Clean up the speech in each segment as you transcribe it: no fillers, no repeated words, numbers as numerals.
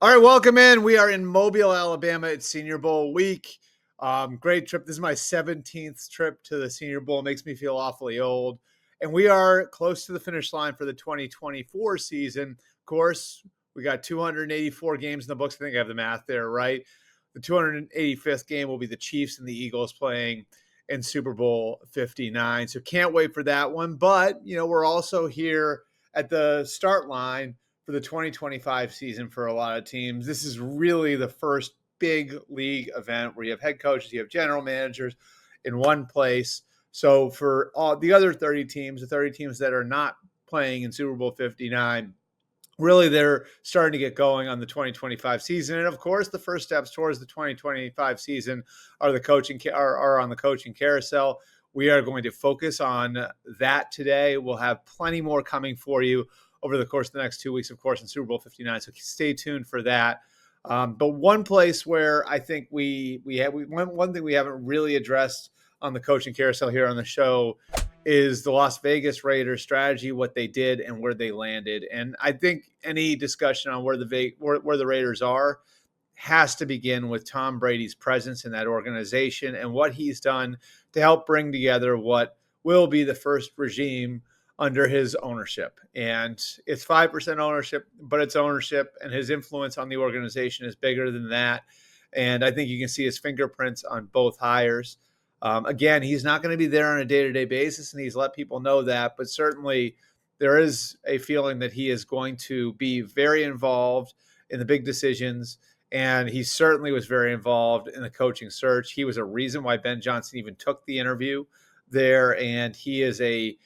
All right, welcome in. We are in Mobile, Alabama. It's Senior Bowl week. Great trip. This is my 17th trip to the Senior Bowl. Makes me feel awfully old. And we are close to the finish line for the 2024 season. Of course, we got 284 games in the books. I think I have the math there, right? The 285th game will be the Chiefs and the Eagles playing in Super Bowl 59. So can't wait for that one. But, we're also here at the start line for the 2025 season for a lot of teams. This is really the first big league event where you have head coaches, you have general managers in one place. So for all the other 30 teams, the 30 teams that are not playing in Super Bowl 59, really they're starting to get going on the 2025 season. And of course, the first steps towards the 2025 season are on the coaching carousel. We are going to focus on that today. We'll have plenty more coming for you over the course of the next 2 weeks, of course, in Super Bowl 59. So stay tuned for that. But one place where I think one thing we haven't really addressed on the coaching carousel here on the show is the Las Vegas Raiders strategy, what they did and where they landed. And I think any discussion on where the Raiders are has to begin with Tom Brady's presence in that organization and what he's done to help bring together what will be the first regime under his ownership. And it's 5% ownership, but it's ownership, and his influence on the organization is bigger than that. And I think you can see his fingerprints on both hires. Again, he's not going to be there on a day-to-day basis, and he's let people know that, but certainly there is a feeling that he is going to be very involved in the big decisions. And he certainly was very involved in the coaching search. He was a reason why Ben Johnson even took the interview there. And he is a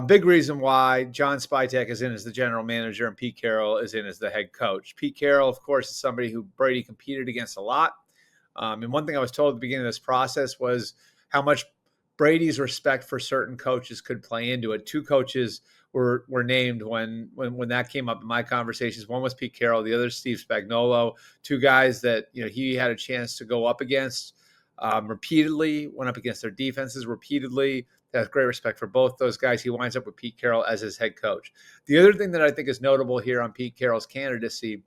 big reason why John Spytek is in as the general manager and Pete Caroll is in as the head coach. Pete Caroll, of course, is somebody who Brady competed against a lot. And one thing I was told at the beginning of this process was how much Brady's respect for certain coaches could play into it. Two coaches were named when that came up in my conversations. One was Pete Caroll, the other Steve Spagnuolo. Two guys that he had a chance to go up against repeatedly, went up against their defenses repeatedly. Has great respect for both those guys. He winds up with Pete Caroll as his head coach. The other thing that I think is notable here on Pete Carroll's candidacy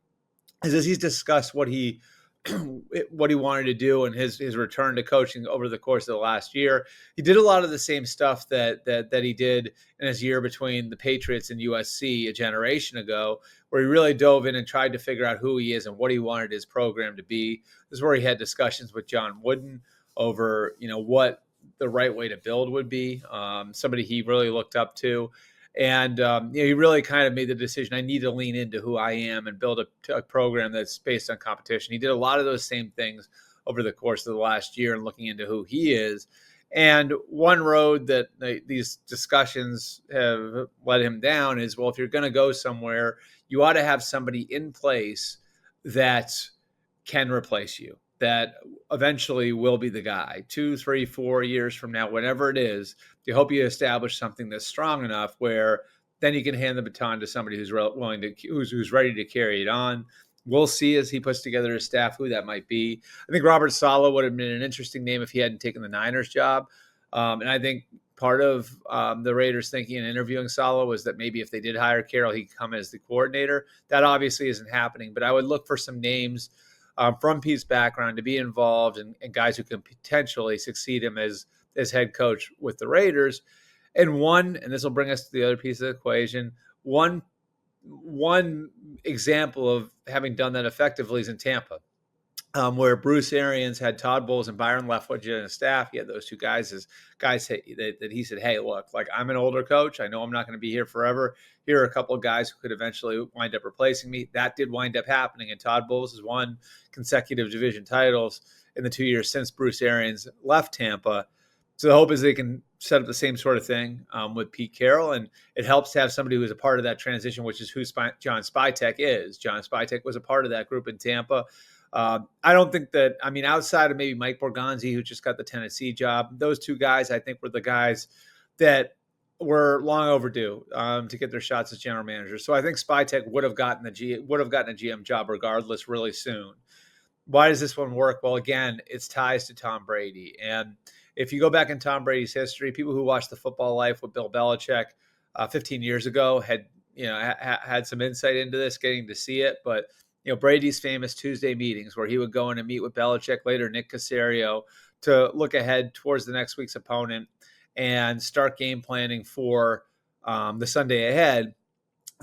is as he's discussed what he wanted to do and his return to coaching over the course of the last year. He did a lot of the same stuff that he did in his year between the Patriots and USC a generation ago, where he really dove in and tried to figure out who he is and what he wanted his program to be. This is where he had discussions with John Wooden over, what the right way to build would be, somebody he really looked up to. And he really kind of made the decision, I need to lean into who I am and build a program that's based on competition. He did a lot of those same things over the course of the last year and looking into who he is. And one road that these discussions have led him down is, well, if you're going to go somewhere, you ought to have somebody in place that can replace you, that eventually will be the guy 2, 3, 4 years from now, whatever it is. You hope you establish something that's strong enough where then you can hand the baton to somebody who's who's ready to carry it on. We'll see as he puts together his staff who that might be. I think Robert Saleh would have been an interesting name if he hadn't taken the Niners job. And I think part of the Raiders thinking and interviewing Saleh was that maybe if they did hire Carroll, he'd come as the coordinator. That obviously isn't happening, but I would look for some names from Pete's background to be involved and guys who can potentially succeed him as head coach with the Raiders. And this will bring us to the other piece of the equation, one example of having done that effectively is in Tampa, where Bruce Arians had Todd Bowles and Byron Leftwich in his staff. He had those two guys as guys that he said, hey, look, like I'm an older coach. I know I'm not going to be here forever. Here are a couple of guys who could eventually wind up replacing me. That did wind up happening. And Todd Bowles has won consecutive division titles in the 2 years since Bruce Arians left Tampa. So the hope is they can set up the same sort of thing with Pete Caroll. And it helps to have somebody who is a part of that transition, which is who John Spytek is. John Spytek was a part of that group in Tampa. I don't think that, outside of maybe Mike Borgonzi, who just got the Tennessee job, those two guys, I think, were the guys that were long overdue to get their shots as general managers. So I think Spytek would have gotten a GM job regardless really soon. Why does this one work? Well, again, it's ties to Tom Brady. And if you go back in Tom Brady's history, people who watched The Football Life with Bill Belichick 15 years ago had some insight into this, getting to see it. But Brady's famous Tuesday meetings where he would go in and meet with Belichick, later Nick Caserio, to look ahead towards the next week's opponent and start game planning for the Sunday ahead.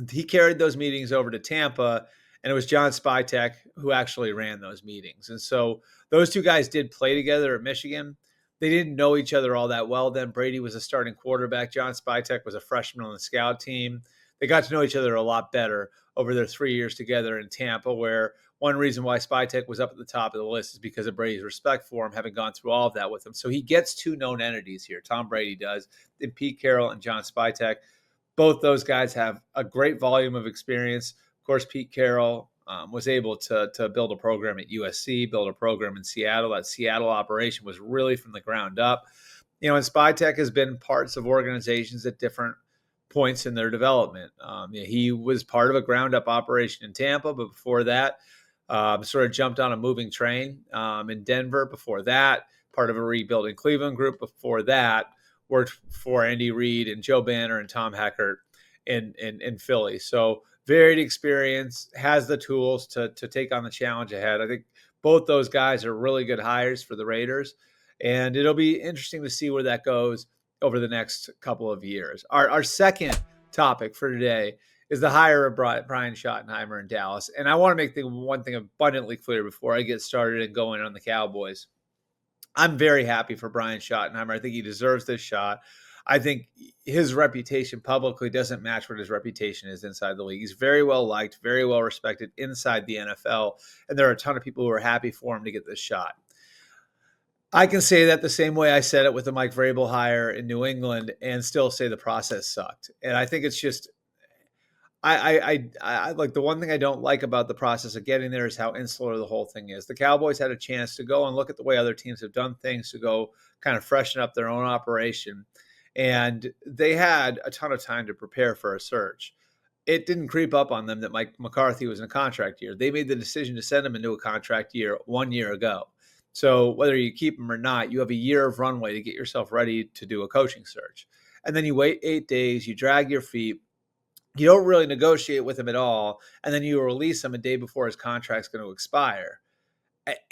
He carried those meetings over to Tampa, and it was John Spytek who actually ran those meetings. And so those two guys did play together at Michigan. They didn't know each other all that well then. Brady was a starting quarterback. John Spytek was a freshman on the scout team. They got to know each other a lot better over their 3 years together in Tampa, where one reason why Spytek was up at the top of the list is because of Brady's respect for him, having gone through all of that with him. So he gets two known entities here. Tom Brady does, and Pete Caroll and John Spytek. Both those guys have a great volume of experience. Of course, Pete Caroll was able to build a program at USC, build a program in Seattle. That Seattle operation was really from the ground up. And Spytek has been parts of organizations at different points in their development. He was part of a ground up operation in Tampa, but before that, sort of jumped on a moving train in Denver. Before that, part of a rebuilding Cleveland group. Before that, worked for Andy Reid and Joe Banner and Tom Heckert in Philly. So varied experience, has the tools to take on the challenge ahead. I think both those guys are really good hires for the Raiders, and it'll be interesting to see where that goes over the next couple of years. Our second topic for today is the hire of Brian Schottenheimer in Dallas. And I want to make one thing abundantly clear before I get started and going on the Cowboys. I'm very happy for Brian Schottenheimer. I think he deserves this shot. I think his reputation publicly doesn't match what his reputation is inside the league. He's very well liked, very well respected inside the NFL, and there are a ton of people who are happy for him to get this shot. I can say that the same way I said it with the Mike Vrabel hire in New England and still say the process sucked. And I think it's just I like the one thing I don't like about the process of getting there is how insular the whole thing is. The Cowboys had a chance to go and look at the way other teams have done things, to go kind of freshen up their own operation. And they had a ton of time to prepare for a search. It didn't creep up on them that Mike McCarthy was in a contract year. They made the decision to send him into a contract year 1 year ago. So whether you keep him or not, you have a year of runway to get yourself ready to do a coaching search. And then you wait 8 days, you drag your feet. You don't really negotiate with him at all, and then you release him a day before his contract's going to expire.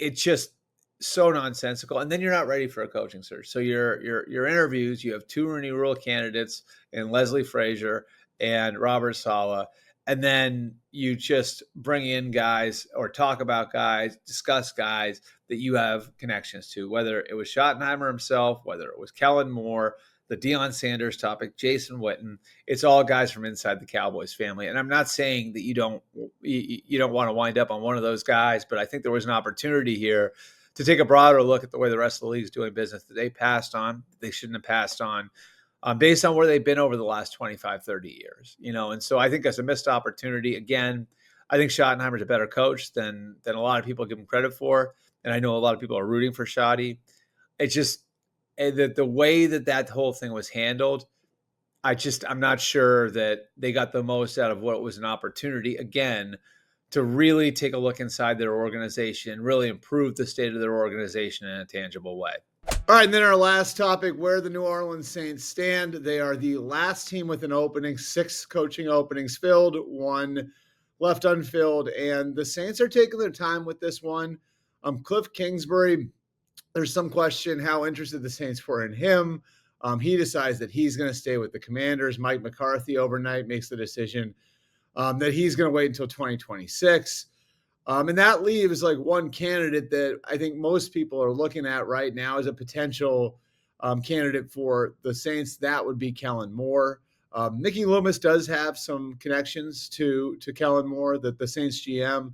It's just so nonsensical, and then you're not ready for a coaching search. So your interviews, you have two Rooney Rule candidates in Leslie Frazier and Robert Saleh, and then you just bring in guys or talk about guys, discuss guys that you have connections to, whether it was Schottenheimer himself, whether it was Kellen Moore, the Deion Sanders topic, Jason Witten. It's all guys from inside the Cowboys family. And I'm not saying that you don't want to wind up on one of those guys, but I think there was an opportunity here to take a broader look at the way the rest of the league is doing business that they passed on, they shouldn't have passed on, based on where they've been over the last 25, 30 years. And so I think that's a missed opportunity. Again, I think Schottenheimer's a better coach than a lot of people give him credit for. And I know a lot of people are rooting for Schotty. It's just, the way that whole thing was handled, I'm not sure that they got the most out of what was an opportunity, again, to really take a look inside their organization, really improve the state of their organization in a tangible way. All right, and then our last topic, where the New Orleans Saints stand. They are the last team with an opening, 6 coaching openings filled, 1 left unfilled, and the Saints are taking their time with this one. Cliff Kingsbury, there's some question how interested the Saints were in him. He decides that he's going to stay with the Commanders. Mike McCarthy overnight makes the decision that he's going to wait until 2026. And that leaves like one candidate that I think most people are looking at right now as a potential candidate for the Saints. That would be Kellen Moore. Mickey Loomis does have some connections to Kellen Moore, the Saints GM.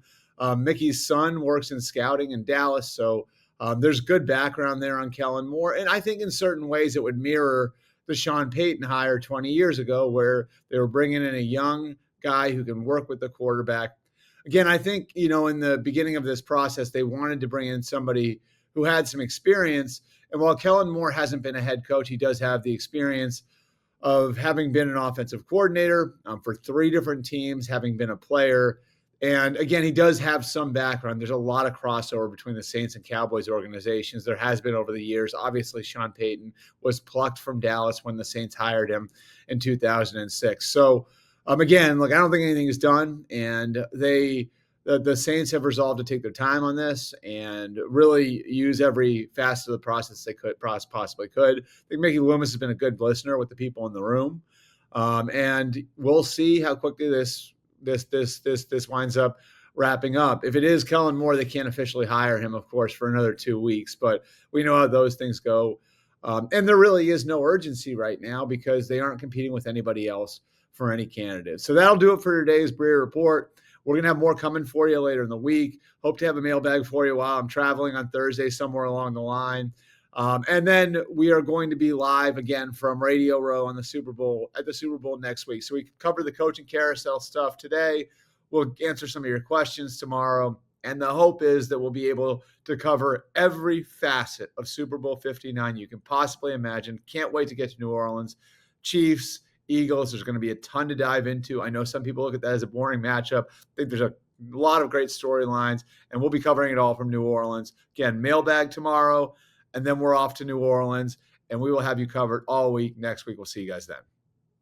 Mickey's son works in scouting in Dallas, so there's good background there on Kellen Moore. And I think in certain ways it would mirror the Sean Payton hire 20 years ago, where they were bringing in a young guy who can work with the quarterback. Again, I think, in the beginning of this process, they wanted to bring in somebody who had some experience. And while Kellen Moore hasn't been a head coach, he does have the experience of having been an offensive coordinator for 3 different teams, having been a player. And again, he does have some background. There's a lot of crossover between the Saints and Cowboys organizations. There has been over the years. Obviously, Sean Payton was plucked from Dallas when the Saints hired him in 2006. So again, I don't think anything is done. And they the Saints have resolved to take their time on this and really use every facet of the process they could possibly could. I think Mickey Loomis has been a good listener with the people in the room, and we'll see how quickly this winds up wrapping up. If it is Kellen Moore, they can't officially hire him, of course, for another 2 weeks, but we know how those things go. And there really is no urgency right now because they aren't competing with anybody else for any candidates. So that'll do it for today's Breer Report. We're going to have more coming for you later in the week. Hope to have a mailbag for you while I'm traveling on Thursday somewhere along the line. And then we are going to be live again from Radio Row on the Super Bowl at the Super Bowl next week. So we covered the coaching carousel stuff today. We'll answer some of your questions tomorrow. And the hope is that we'll be able to cover every facet of Super Bowl 59 you can possibly imagine. Can't wait to get to New Orleans. Chiefs, Eagles, there's going to be a ton to dive into. I know some people look at that as a boring matchup. I think there's a lot of great storylines, and we'll be covering it all from New Orleans. Again, mailbag tomorrow, and then we're off to New Orleans, and we will have you covered all week. Next week, we'll see you guys then.